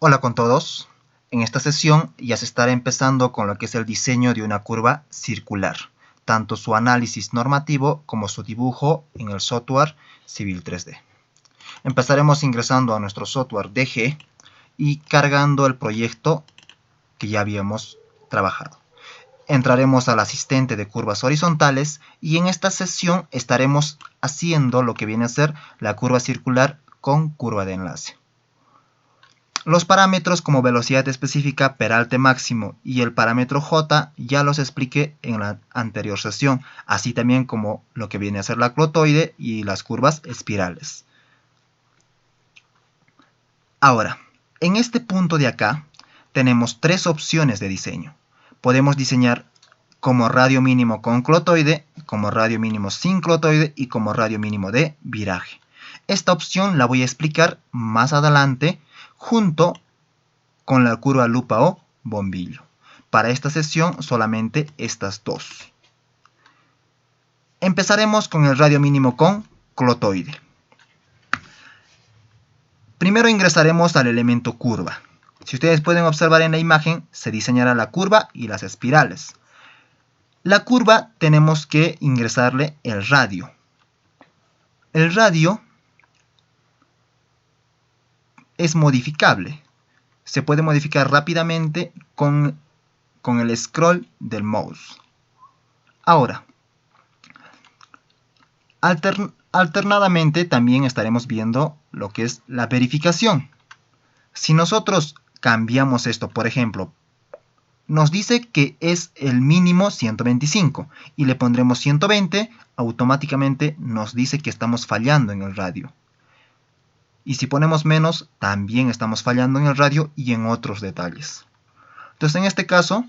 Hola con todos. En esta sesión ya se estará empezando con lo que es el diseño de una curva circular, tanto su análisis normativo como su dibujo en el software Civil 3D. Empezaremos ingresando a nuestro software DG y cargando el proyecto que ya habíamos trabajado. Entraremos al asistente de curvas horizontales y en esta sesión estaremos haciendo lo que viene a ser la curva circular con curva de enlace. Los parámetros como velocidad específica, peralte máximo y el parámetro J ya los expliqué en la anterior sesión, así también como lo que viene a ser la clotoide y las curvas espirales. Ahora, en este punto de acá tenemos tres opciones de diseño. Podemos diseñar como radio mínimo con clotoide, como radio mínimo sin clotoide y como radio mínimo de viraje. Esta opción la voy a explicar más adelante junto con la curva lupa o bombillo. Para esta sesión solamente estas dos. Empezaremos con el radio mínimo con clotoide. Primero ingresaremos al elemento curva. Si ustedes pueden observar en la imagen, se diseñará la curva y las espirales. La curva tenemos que ingresarle el radio. El radio es modificable. Se puede modificar rápidamente con el scroll del mouse. Ahora, alternadamente también estaremos viendo lo que es la verificación. Si nosotros cambiamos esto, por ejemplo, nos dice que es el mínimo 125 y le pondremos 120, automáticamente nos dice que estamos fallando en el radio. Y si ponemos menos, también estamos fallando en el radio y en otros detalles. Entonces, en este caso,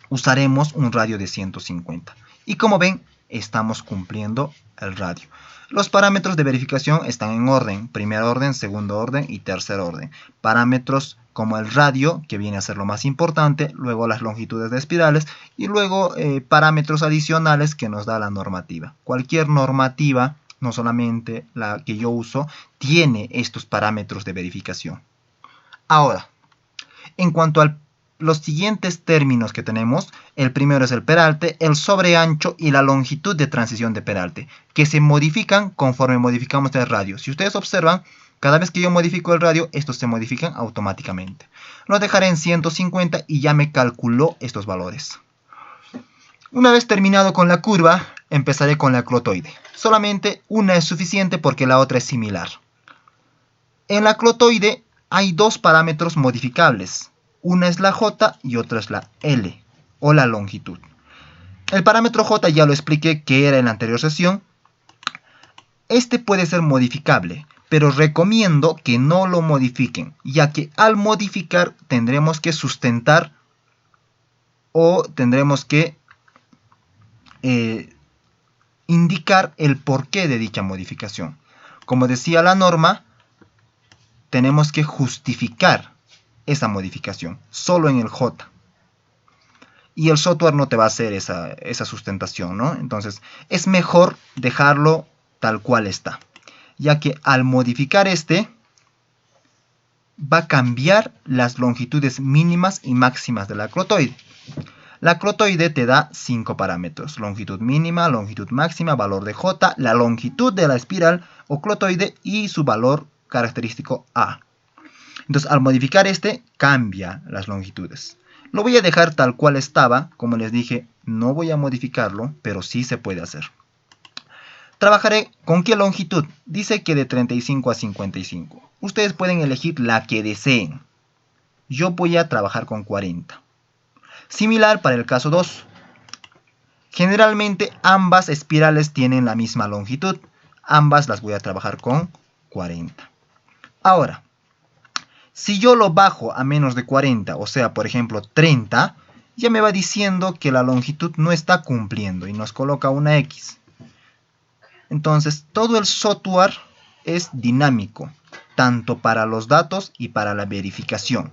usaremos un radio de 150. Y como ven, estamos cumpliendo el radio. Los parámetros de verificación están en orden, primer orden, segundo orden y tercer orden. Parámetros como el radio, que viene a ser lo más importante, luego las longitudes de espirales y luego parámetros adicionales que nos da la normativa. Cualquier normativa, no solamente la que yo uso, tiene estos parámetros de verificación. Ahora, en cuanto a los siguientes términos que tenemos, el primero es el peralte, el sobreancho y la longitud de transición de peralte, que se modifican conforme modificamos el radio. Si ustedes observan, cada vez que yo modifico el radio, estos se modifican automáticamente. Lo dejaré en 150 y ya me calculó estos valores. Una vez terminado con la curva, empezaré con la clotoide. Solamente una es suficiente porque la otra es similar. En la clotoide hay dos parámetros modificables. Una es la J y otra es la L, o la longitud. El parámetro J ya lo expliqué que era en la anterior sesión. Este puede ser modificable, pero recomiendo que no lo modifiquen, ya que al modificar tendremos que sustentar o tendremos que indicar el porqué de dicha modificación. Como decía la norma, tenemos que justificar esa modificación, solo en el J. Y el software no te va a hacer esa sustentación, ¿no? Entonces, es mejor dejarlo tal cual está, ya que al modificar va a cambiar las longitudes mínimas y máximas de la clotoide. La clotoide te da 5 parámetros: longitud mínima, longitud máxima, valor de J, la longitud de la espiral o clotoide y su valor característico A. Entonces, al modificar cambia las longitudes. Lo voy a dejar tal cual estaba. Como les dije, no voy a modificarlo, pero sí se puede hacer. Trabajaré con qué longitud. Dice que de 35 a 55. Ustedes pueden elegir la que deseen. Yo voy a trabajar con 40. Similar para el caso 2. Generalmente ambas espirales tienen la misma longitud. Ambas las voy a trabajar con 40. Ahora, si yo lo bajo a menos de 40, o sea, por ejemplo, 30, ya me va diciendo que la longitud no está cumpliendo y nos coloca una X. Entonces, todo el software es dinámico, tanto para los datos y para la verificación.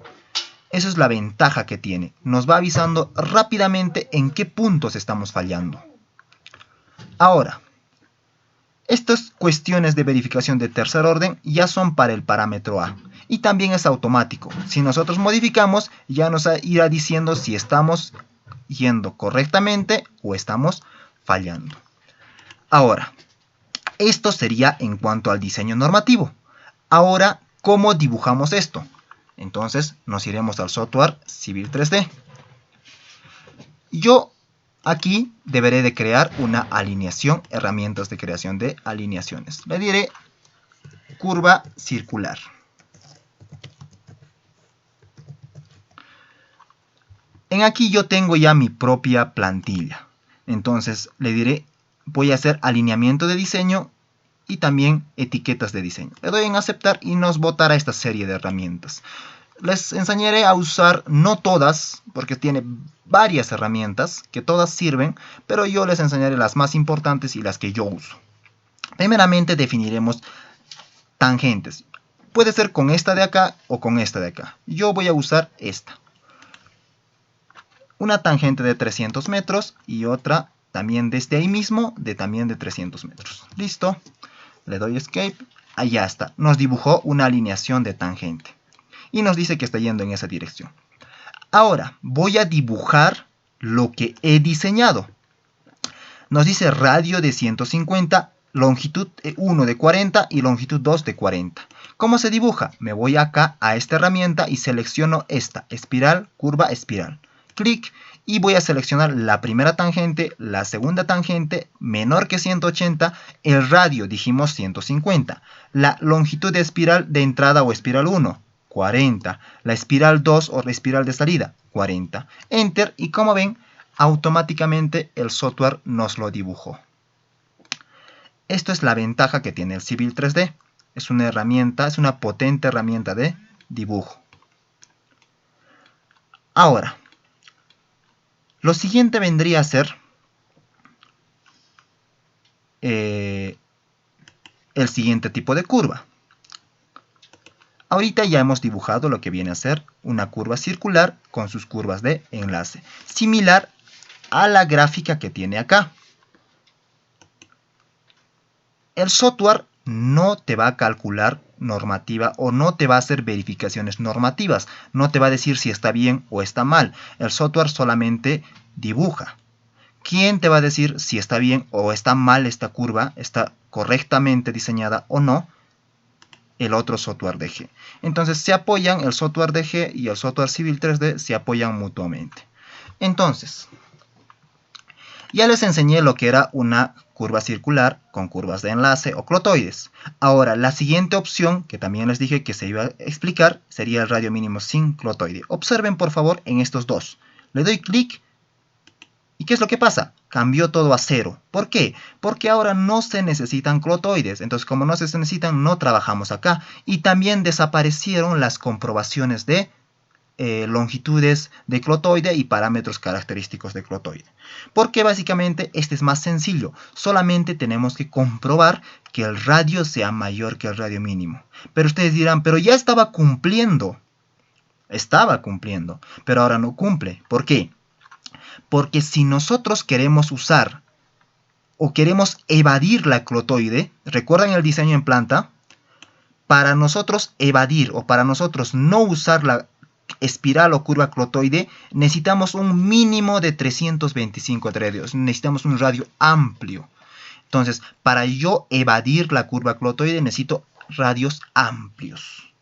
Esa es la ventaja que tiene. Nos va avisando rápidamente en qué puntos estamos fallando. Ahora, estas cuestiones de verificación de tercer orden ya son para el parámetro A. Y también es automático. Si nosotros modificamos, ya nos irá diciendo si estamos yendo correctamente o estamos fallando. Ahora, esto sería en cuanto al diseño normativo. Ahora, ¿cómo dibujamos esto? Entonces, nos iremos al software Civil 3D. Yo aquí deberé de crear una alineación, herramientas de creación de alineaciones. Le diré curva circular. En aquí yo tengo ya mi propia plantilla. Entonces le diré, voy a hacer alineamiento de diseño y también etiquetas de diseño. Le doy en aceptar y nos botará esta serie de herramientas. Les enseñaré a usar, no todas, porque tiene varias herramientas que todas sirven, pero yo les enseñaré las más importantes y las que yo uso. Primeramente definiremos tangentes. Puede ser con esta de acá o con esta de acá. Yo voy a usar esta. Una tangente de 300 metros y otra también desde ahí mismo, también de 300 metros. Listo. Le doy escape. Allá está. Nos dibujó una alineación de tangente. Y nos dice que está yendo en esa dirección. Ahora voy a dibujar lo que he diseñado. Nos dice radio de 150, longitud 1 de 40 y longitud 2 de 40. ¿Cómo se dibuja? Me voy acá a esta herramienta y selecciono esta, espiral, curva, espiral. Clic y voy a seleccionar la primera tangente, la segunda tangente, menor que 180, el radio dijimos 150, la longitud de espiral de entrada o espiral 1, 40, la espiral 2 o la espiral de salida, 40. Enter y como ven, automáticamente el software nos lo dibujó. Esto es la ventaja que tiene el Civil 3D. Es una herramienta, es una potente herramienta de dibujo. Ahora, lo siguiente vendría a ser el siguiente tipo de curva. Ahorita ya hemos dibujado lo que viene a ser una curva circular con sus curvas de enlace, similar a la gráfica que tiene acá. El software no te va a calcular normativa o no te va a hacer verificaciones normativas, no te va a decir si está bien o está mal. El software solamente dibuja. ¿Quién te va a decir si está bien o está mal esta curva, está correctamente diseñada o no? El otro software DG. Entonces se apoyan, el software DG y el software Civil 3D se apoyan mutuamente. Entonces, ya les enseñé lo que era una curva circular con curvas de enlace o clotoides. Ahora, la siguiente opción, que también les dije que se iba a explicar, sería el radio mínimo sin clotoide. Observen por favor en estos dos. Le doy clic. ¿Y qué es lo que pasa? Cambió todo a 0. ¿Por qué? Porque ahora no se necesitan clotoides. Entonces, como no se necesitan, no trabajamos acá. Y también desaparecieron las comprobaciones de longitudes de clotoide y parámetros característicos de clotoide. Porque básicamente este es más sencillo. Solamente tenemos que comprobar que el radio sea mayor que el radio mínimo. Pero ustedes dirán, pero ya estaba cumpliendo. Estaba cumpliendo, pero ahora no cumple. ¿Por qué? Porque si nosotros queremos usar o queremos evadir la clotoide, ¿recuerdan el diseño en planta? Para nosotros evadir o para nosotros no usar la espiral o curva clotoide, necesitamos un mínimo de 325 radios. Necesitamos un radio amplio. Entonces, para yo evadir la curva clotoide, necesito radios amplios.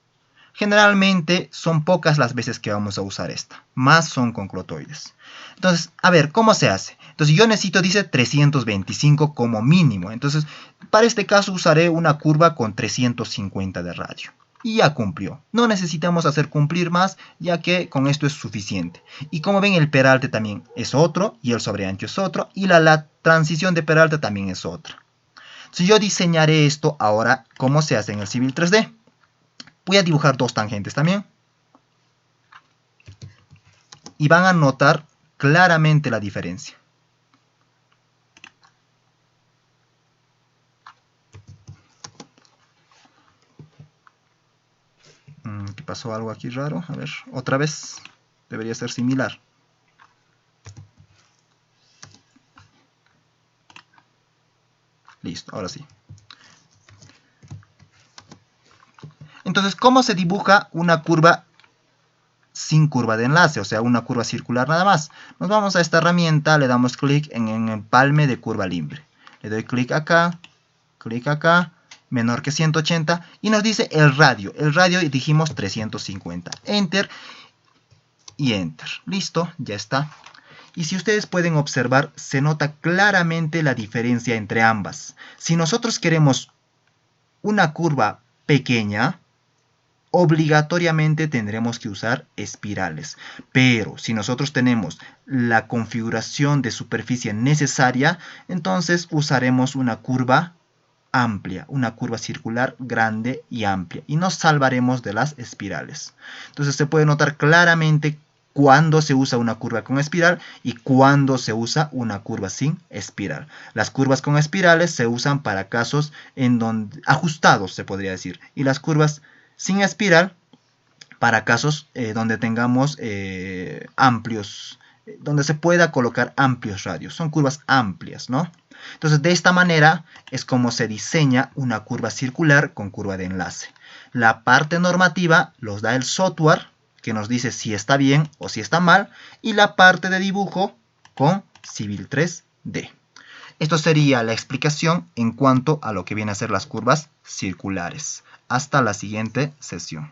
Generalmente son pocas las veces que vamos a usar esta. Más son con clotoides. Entonces, a ver, ¿cómo se hace? Entonces yo necesito, dice, 325 como mínimo. Entonces, para este caso usaré una curva con 350 de radio. Y ya cumplió. No necesitamos hacer cumplir más, ya que con esto es suficiente. Y como ven, el peralte también es otro, y el sobreancho es otro, y la transición de peralte también es otra. Si yo diseñaré esto ahora, ¿cómo se hace en el Civil 3D? Voy a dibujar dos tangentes también. Y van a notar claramente la diferencia. ¿Qué pasó? Algo aquí raro. A ver, otra vez. Debería ser similar. Listo, ahora sí. Entonces, ¿cómo se dibuja una curva sin curva de enlace? O sea, una curva circular nada más. Nos vamos a esta herramienta, le damos clic en el empalme de curva libre. Le doy clic acá, menor que 180, y nos dice el radio. El radio dijimos 350. Enter y Enter. Listo, ya está. Y si ustedes pueden observar, se nota claramente la diferencia entre ambas. Si nosotros queremos una curva pequeña, obligatoriamente tendremos que usar espirales. Pero si nosotros tenemos la configuración de superficie necesaria, entonces usaremos una curva amplia, una curva circular grande y amplia, y nos salvaremos de las espirales. Entonces se puede notar claramente cuándo se usa una curva con espiral y cuándo se usa una curva sin espiral. Las curvas con espirales se usan para casos en donde ajustados, se podría decir, y las curvas sin espiral para casos donde tengamos amplios, donde se pueda colocar amplios radios. Son curvas amplias, ¿no? Entonces, de esta manera es como se diseña una curva circular con curva de enlace. La parte normativa los da el software, que nos dice si está bien o si está mal, y la parte de dibujo con Civil 3D. Esto sería la explicación en cuanto a lo que vienen a ser las curvas circulares. Hasta la siguiente sesión.